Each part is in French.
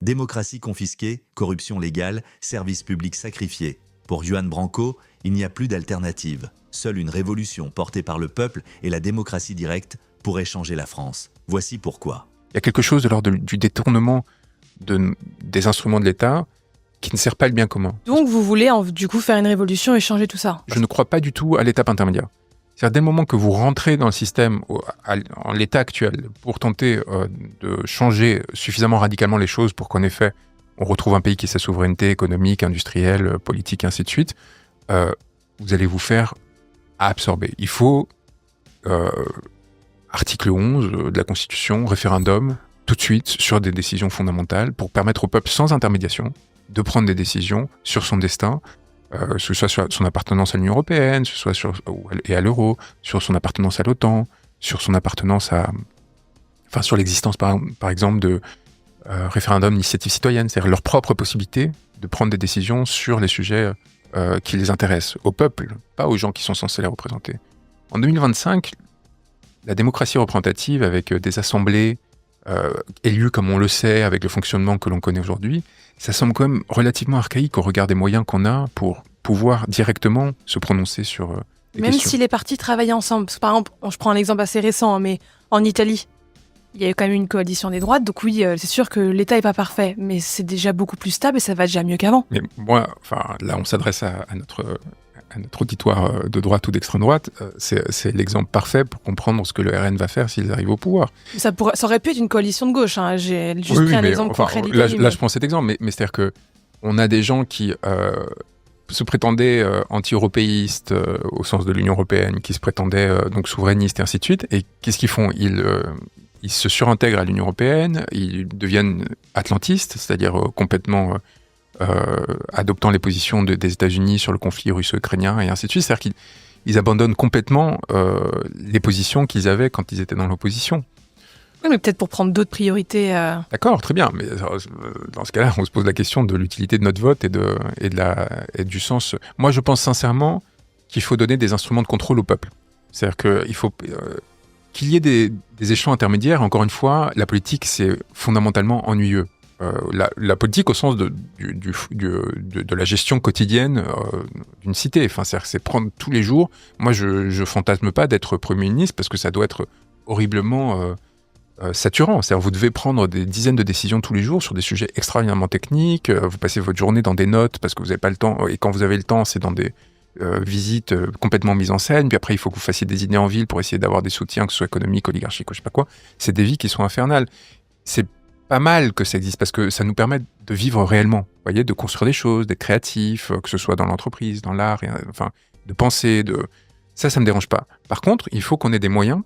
Démocratie confisquée, corruption légale, services publics sacrifiés. Pour Juan Branco, il n'y a plus d'alternative. Seule une révolution portée par le peuple et la démocratie directe pourrait changer la France. Voici pourquoi. Il y a quelque chose de l'ordre du détournement des instruments de l'État qui ne sert pas le bien commun. Donc vous voulez du coup faire une révolution et changer tout ça? Je ne crois pas du tout à l'étape intermédiaire. C'est-à-dire dès le moment que vous rentrez dans le système, en l'état actuel, pour tenter de changer suffisamment radicalement les choses pour qu'en effet on retrouve un pays qui ait sa souveraineté économique, industrielle, politique, et ainsi de suite, vous allez vous faire absorber. Il faut, article 11 de la Constitution, référendum, tout de suite sur des décisions fondamentales pour permettre au peuple sans intermédiation de prendre des décisions sur son destin, que ce soit sur son appartenance à l'Union européenne, que ce soit et à l'euro, sur son appartenance à l'OTAN, sur son appartenance sur l'existence par exemple de référendum d'initiative citoyenne, c'est-à-dire leur propre possibilité de prendre des décisions sur les sujets qui les intéressent, au peuple, pas aux gens qui sont censés les représenter. En 2025, la démocratie représentative avec des assemblées élues comme on le sait, avec le fonctionnement que l'on connaît aujourd'hui, ça semble quand même relativement archaïque au regard des moyens qu'on a pour pouvoir directement se prononcer sur des questions. Même si les partis travaillent ensemble. Parce que, par exemple, je prends un exemple assez récent, mais en Italie, il y a eu quand même une coalition des droites. Donc oui, c'est sûr que l'État n'est pas parfait, mais c'est déjà beaucoup plus stable et ça va déjà mieux qu'avant. Mais moi, là, on s'adresse à notre auditoire de droite ou d'extrême droite, c'est l'exemple parfait pour comprendre ce que le RN va faire s'ils arrivent au pouvoir. Ça aurait pu être une coalition de gauche. Hein. J'ai juste pris un exemple concret d'Italie. Là, je prends cet exemple, mais c'est-à-dire qu'on a des gens qui se prétendaient anti-européistes au sens de l'Union européenne, qui se prétendaient donc souverainistes et ainsi de suite. Et qu'est-ce qu'ils font ? Ils se surintègrent à l'Union européenne, ils deviennent atlantistes, c'est-à-dire complètement adoptant les positions des États-Unis sur le conflit russo-ukrainien et ainsi de suite. C'est-à-dire qu'ils abandonnent complètement les positions qu'ils avaient quand ils étaient dans l'opposition. Oui, mais peut-être pour prendre d'autres priorités. D'accord, très bien. Mais dans ce cas-là, on se pose la question de l'utilité de notre vote et du sens. Moi, je pense sincèrement qu'il faut donner des instruments de contrôle au peuple. C'est-à-dire qu'il faut qu'il y ait des échelons intermédiaires. Encore une fois, la politique, c'est fondamentalement ennuyeux. La politique au sens de la gestion quotidienne d'une cité. Enfin, c'est prendre tous les jours. Moi, je fantasme pas d'être Premier ministre parce que ça doit être horriblement saturant. C'est-à-dire, vous devez prendre des dizaines de décisions tous les jours sur des sujets extraordinairement techniques. Vous passez votre journée dans des notes parce que vous n'avez pas le temps. Et quand vous avez le temps, c'est dans des visites complètement mises en scène. Puis après, il faut que vous fassiez des dîners en ville pour essayer d'avoir des soutiens, que ce soit économiques, oligarchiques ou je sais pas quoi. C'est des vies qui sont infernales. C'est pas mal que ça existe parce que ça nous permet de vivre réellement, vous voyez, de construire des choses, d'être créatif, que ce soit dans l'entreprise, dans l'art, de penser, ça me dérange pas. Par contre, il faut qu'on ait des moyens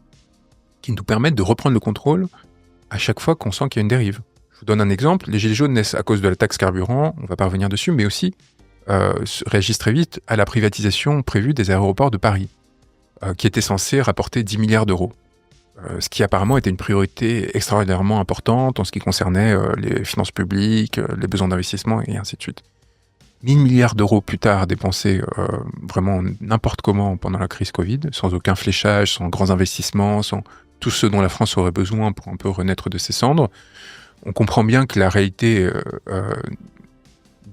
qui nous permettent de reprendre le contrôle à chaque fois qu'on sent qu'il y a une dérive. Je vous donne un exemple, les Gilets jaunes naissent à cause de la taxe carburant, on va pas revenir dessus, mais aussi réagissent très vite à la privatisation prévue des aéroports de Paris, qui était censée rapporter 10 milliards d'euros. Ce qui apparemment était une priorité extraordinairement importante en ce qui concernait les finances publiques, les besoins d'investissement et ainsi de suite. 1000 milliards d'euros plus tard dépensés vraiment n'importe comment pendant la crise Covid, sans aucun fléchage, sans grands investissements, sans tout ce dont la France aurait besoin pour un peu renaître de ses cendres. On comprend bien que la réalité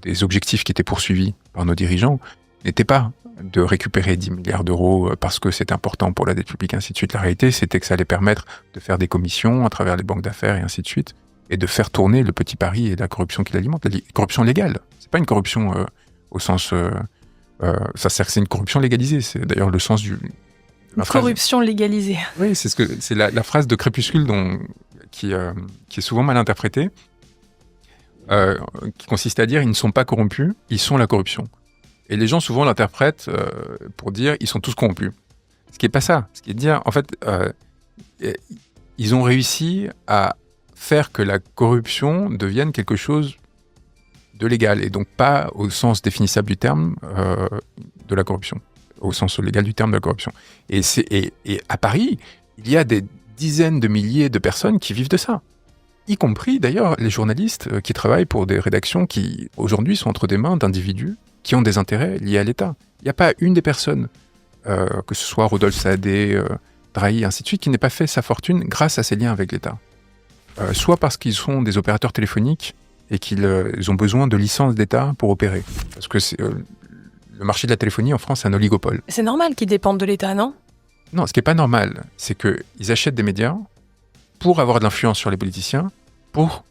des objectifs qui étaient poursuivis par nos dirigeants n'était pas de récupérer 10 milliards d'euros parce que c'est important pour la dette publique, ainsi de suite. La réalité, c'était que ça allait permettre de faire des commissions à travers les banques d'affaires et ainsi de suite, et de faire tourner le petit Paris et la corruption qui l'alimente. La corruption légale. C'est pas une corruption au sens... c'est une corruption légalisée. C'est d'ailleurs le sens du... Corruption légalisée. Oui, c'est la phrase de Crépuscule qui est souvent mal interprétée, qui consiste à dire « ils ne sont pas corrompus, ils sont la corruption ». Et les gens souvent l'interprètent pour dire « ils sont tous corrompus ». Ce qui n'est pas ça. Ce qui est de dire, en fait, ils ont réussi à faire que la corruption devienne quelque chose de légal, et donc pas au sens définissable du terme de la corruption, au sens légal du terme de la corruption. Et à Paris, il y a des dizaines de milliers de personnes qui vivent de ça, y compris d'ailleurs les journalistes qui travaillent pour des rédactions qui aujourd'hui sont entre des mains d'individus qui ont des intérêts liés à l'État. Il n'y a pas une des personnes, que ce soit Rodolphe Saadé, Drahi, ainsi de suite, qui n'ait pas fait sa fortune grâce à ses liens avec l'État. Soit parce qu'ils sont des opérateurs téléphoniques et qu'ils ils ont besoin de licences d'État pour opérer. Parce que le marché de la téléphonie en France, c'est un oligopole. C'est normal qu'ils dépendent de l'État, non ? Non, ce qui n'est pas normal, c'est qu'ils achètent des médias pour avoir de l'influence sur les politiciens, pour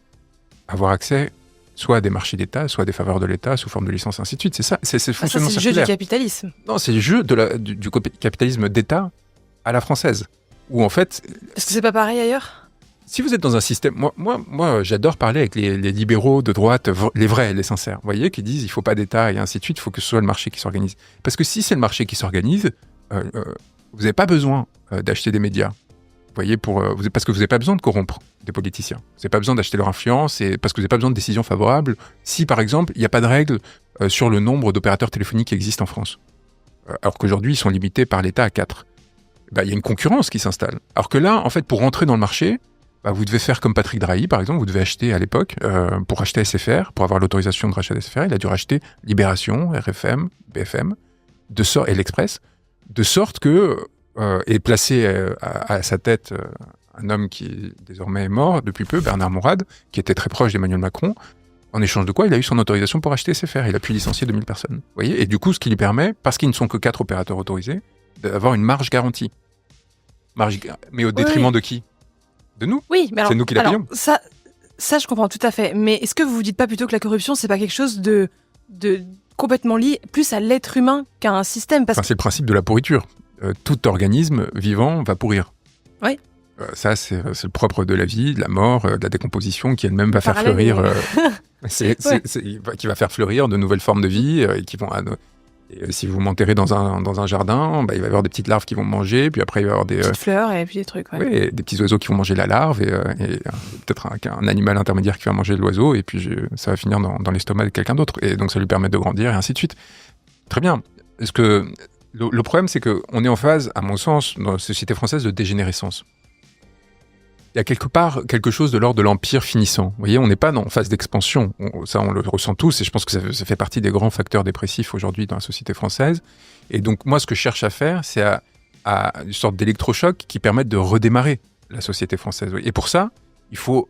avoir accès soit à des marchés d'État, soit à des faveurs de l'État sous forme de licence, ainsi de suite. C'est ça, c'est le fonctionnement c'est le jeu circulaire. du capitalisme. Non, c'est le jeu du capitalisme d'État à la française. Où en fait, Est-ce que c'est pas pareil ailleurs ? si vous êtes dans un système... Moi j'adore parler avec les libéraux de droite, les vrais, les sincères. Vous voyez, qui disent il ne faut pas d'État et ainsi de suite, il faut que ce soit le marché qui s'organise. Parce que si c'est le marché qui s'organise, vous n'avez pas besoin d'acheter des médias. Vous voyez, parce que vous n'avez pas besoin de corrompre des politiciens. Vous n'avez pas besoin d'acheter leur influence et parce que vous n'avez pas besoin de décisions favorables. Si, par exemple, il n'y a pas de règles sur le nombre d'opérateurs téléphoniques qui existent en France. Alors qu'aujourd'hui, ils sont limités par l'État à 4. Il y a une concurrence qui s'installe. Alors que là, en fait, pour rentrer dans le marché, vous devez faire comme Patrick Drahi, par exemple. Vous devez acheter à l'époque, pour acheter SFR, pour avoir l'autorisation de rachat de SFR, il a dû racheter Libération, RFM, BFM, et l'Express, de sorte que... et placé à sa tête un homme qui désormais est mort depuis peu, Bernard Mourad, qui était très proche d'Emmanuel Macron, en échange de quoi il a eu son autorisation pour acheter SFR. Il a pu licencier 2000 personnes. Vous voyez, et du coup, ce qui lui permet, parce qu'ils ne sont que 4 opérateurs autorisés, d'avoir une marge garantie. Mais au détriment de qui ? De nous. Oui, mais alors, c'est nous qui la payons. Ça, je comprends tout à fait. Mais est-ce que vous vous dites pas plutôt que la corruption, c'est pas quelque chose de complètement lié plus à l'être humain qu'à un système ? C'est le principe de la pourriture. Tout organisme vivant va pourrir. Oui. Ça, c'est le propre de la vie, de la mort, de la décomposition, qui elle-même va faire fleurir... qui va faire fleurir de nouvelles formes de vie, et qui vont... Et si vous m'enterrez dans un jardin, il va y avoir des petites larves qui vont manger, puis après il va y avoir des petites fleurs et puis des trucs. Ouais. Oui, des petits oiseaux qui vont manger la larve, et peut-être un animal intermédiaire qui va manger l'oiseau, et puis ça va finir dans l'estomac de quelqu'un d'autre. Et donc ça lui permet de grandir, et ainsi de suite. Très bien. Est-ce que le problème, c'est qu'on est en phase, à mon sens, dans la société française, de dégénérescence. Il y a quelque part quelque chose de l'ordre de l'empire finissant. Vous voyez, on n'est pas en phase d'expansion. Ça, on le ressent tous, et je pense que ça fait partie des grands facteurs dépressifs aujourd'hui dans la société française. Et donc, moi, ce que je cherche à faire, c'est à une sorte d'électrochoc qui permette de redémarrer la société française. Et pour ça, il faut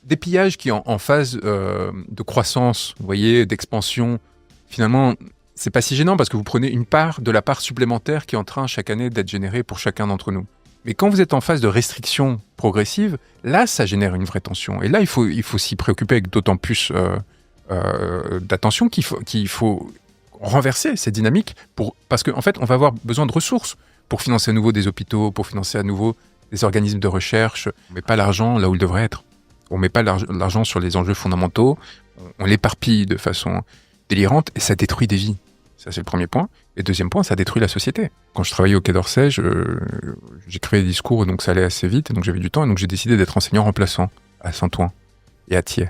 des pillages qui, en phase de croissance, vous voyez, d'expansion, finalement, c'est pas si gênant parce que vous prenez une part de la part supplémentaire qui est en train chaque année d'être générée pour chacun d'entre nous. Mais quand vous êtes en phase de restriction progressive, là, ça génère une vraie tension. Et là, il faut s'y préoccuper avec d'autant plus d'attention qu'il faut renverser ces dynamiques parce qu'en fait, on va avoir besoin de ressources pour financer à nouveau des hôpitaux, pour financer à nouveau des organismes de recherche. On ne met pas l'argent là où il devrait être. On ne met pas l'argent sur les enjeux fondamentaux. On l'éparpille de façon délirante et ça détruit des vies. Ça, c'est le premier point. Et deuxième point, ça détruit la société. Quand je travaillais au Quai d'Orsay, j'ai créé des discours, donc ça allait assez vite, et donc j'avais du temps, et donc j'ai décidé d'être enseignant remplaçant à Saint-Ouen et à Thiers.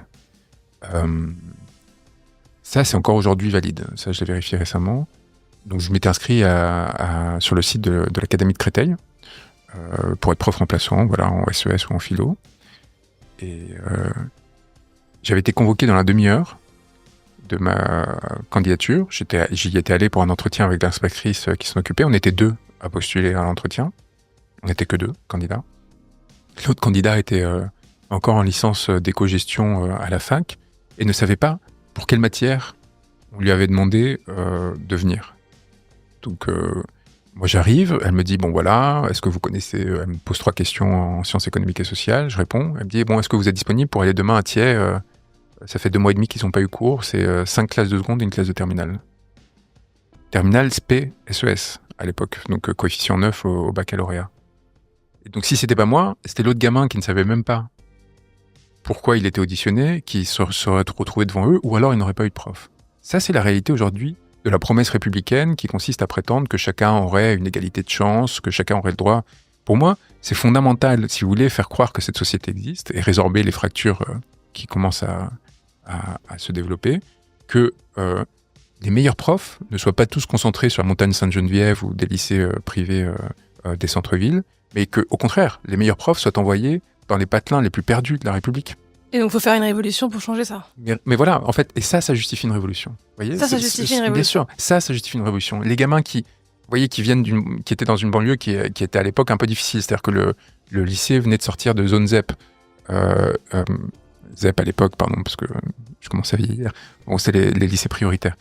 Ça, c'est encore aujourd'hui valide. Ça, je l'ai vérifié récemment. Donc je m'étais inscrit sur le site de l'Académie de Créteil pour être prof remplaçant, voilà, en SES ou en philo. Et j'avais été convoqué dans la demi-heure de ma candidature. J'y étais allé pour un entretien avec l'inspectrice qui s'en occupait. On était 2 à postuler à l'entretien. On n'était que 2 candidats. L'autre candidat était encore en licence d'éco-gestion à la fac et ne savait pas pour quelle matière on lui avait demandé de venir. Donc, moi j'arrive, elle me dit, bon voilà, est-ce que vous connaissez... Elle me pose 3 questions en sciences économiques et sociales, je réponds. Elle me dit, bon, est-ce que vous êtes disponible pour aller demain à Thiers ça fait 2 mois et demi qu'ils n'ont pas eu cours, c'est 5 classes de seconde et une classe de terminale. Terminale SP, SES, à l'époque, donc coefficient 9 au baccalauréat. Et donc si c'était pas moi, c'était l'autre gamin qui ne savait même pas pourquoi il était auditionné, qui serait retrouvé devant eux, ou alors il n'aurait pas eu de prof. Ça, c'est la réalité aujourd'hui de la promesse républicaine qui consiste à prétendre que chacun aurait une égalité de chance, que chacun aurait le droit. Pour moi, c'est fondamental, si vous voulez, faire croire que cette société existe et résorber les fractures qui commencent à se développer, que les meilleurs profs ne soient pas tous concentrés sur la montagne Sainte-Geneviève ou des lycées privés des centres-villes, mais qu'au contraire, les meilleurs profs soient envoyés dans les patelins les plus perdus de la République. Et donc, il faut faire une révolution pour changer ça. Mais voilà, en fait, et ça justifie une révolution. Vous voyez, ça justifie une révolution. Bien sûr, ça justifie une révolution. Les gamins qui étaient dans une banlieue qui était à l'époque un peu difficile, c'est-à-dire que le lycée venait de sortir de zone ZEP. ZEP à l'époque, pardon, parce que je commençais à vieillir. Bon, c'est les lycées prioritaires.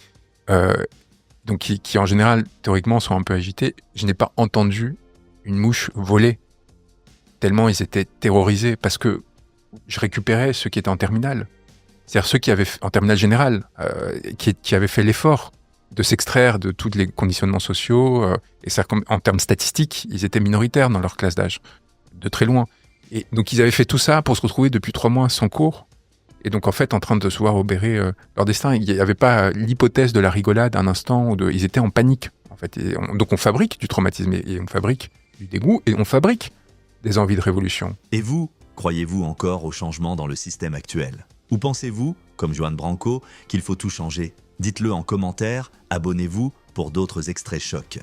Donc qui en général, théoriquement, sont un peu agités. Je n'ai pas entendu une mouche voler, tellement ils étaient terrorisés, parce que je récupérais ceux qui étaient en terminale. C'est-à-dire ceux qui avaient, en terminale générale, qui avaient fait l'effort de s'extraire de tous les conditionnements sociaux. Et ça, en termes statistiques, ils étaient minoritaires dans leur classe d'âge, de très loin. Et donc ils avaient fait tout ça pour se retrouver depuis 3 mois sans cours. Et donc en fait, en train de se voir obérer leur destin. Il n'y avait pas l'hypothèse de la rigolade un instant. Ils étaient en panique, en fait. Donc on fabrique du traumatisme, et on fabrique du dégoût, et on fabrique des envies de révolution. Et vous, croyez-vous encore au changement dans le système actuel? Ou pensez-vous, comme Juan Branco, qu'il faut tout changer? Dites-le en commentaire, abonnez-vous pour d'autres extraits chocs.